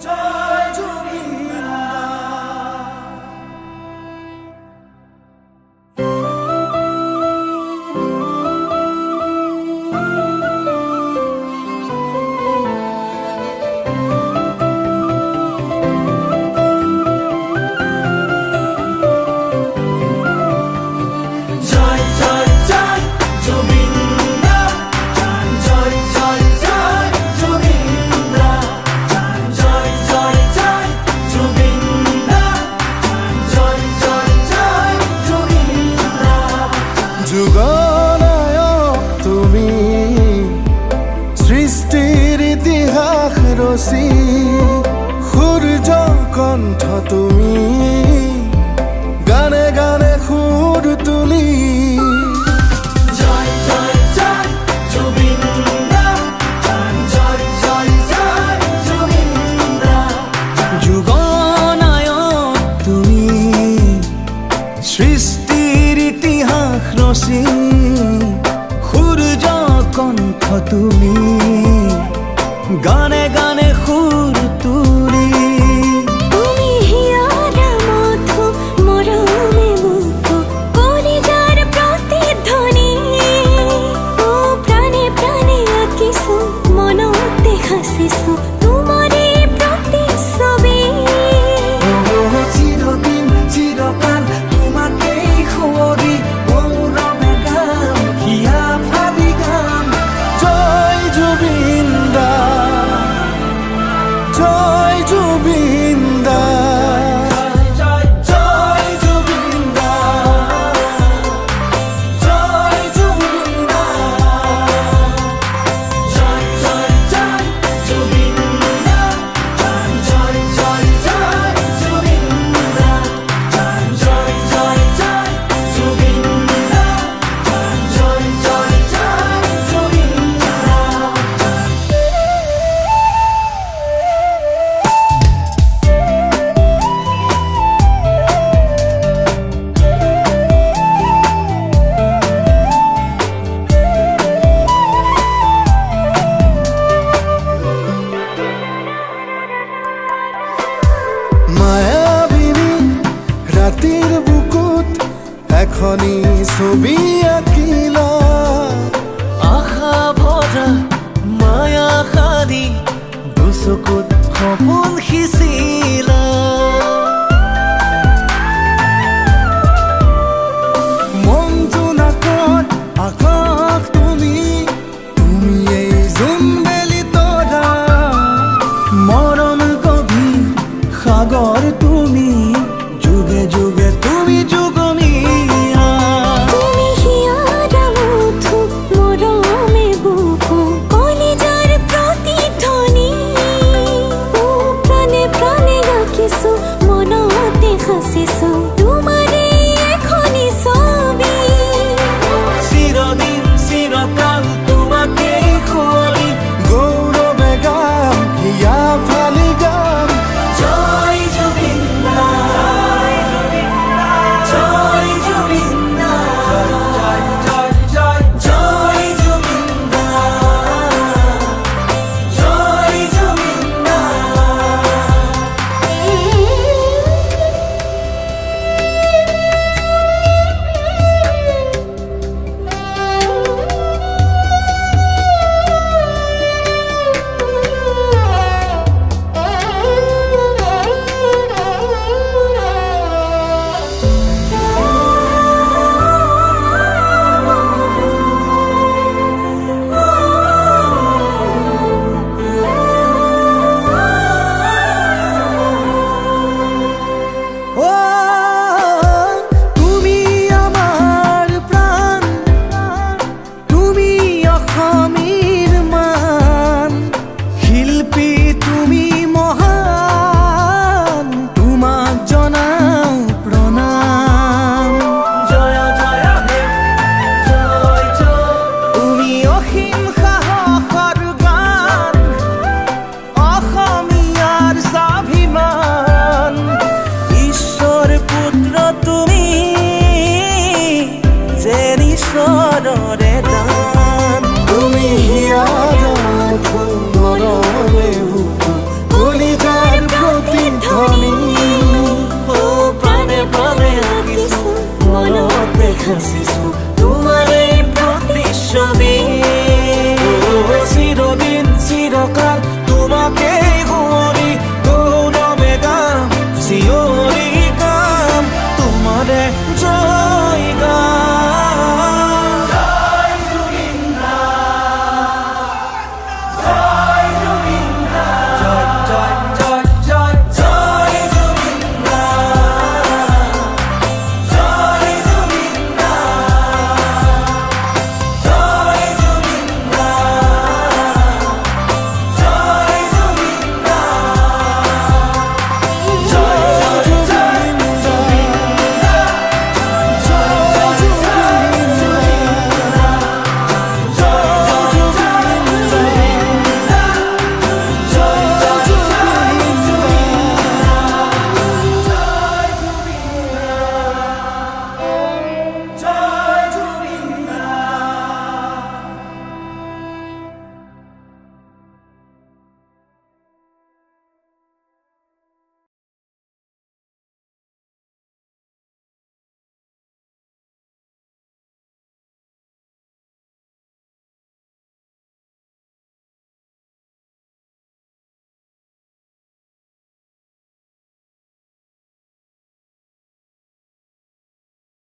জয় জুবিন্দা। যুগনায়ক তুমি, সৃষ্টির ইতিহাস রচি, সূর্য কণ্ঠ তুমি, গানে গানে সুর তুলি। যুগনায়ক তুমি, সৃষ্টির ইতিহাস রচি, সূর্য কণ্ঠ তুমি, গানে গানে সুর তুলি। তুমি হিয়ারা মধু মরমে মুখো কলিজার প্রতিধ্বনি, ও প্রাণে প্রাণে আঁকিছো মনতে হাসিছো তোমারে প্রতিচ্ছবি। চিরদিন চিরকাল তোমাকেই সুঁৱৰি গৌৰৱে গাম হিয়া ফালি গাম। জয় জুবিন্দা, জয় জুবিন্দা, জয় জুবিন্দা, জয় জুবিন্দা, জয় জয় জয় জুবিন্দা, জয় জয় জয় জুবিন্দা, জয় জয় জয় জুবিন্দা, জয় জয় জয় জুবিন্দা। মায়াবিনী রাতির বুকুত এখনি ছবি আঁকিলা, আশা ভরা মায়া সাদি দুচকুত সপোন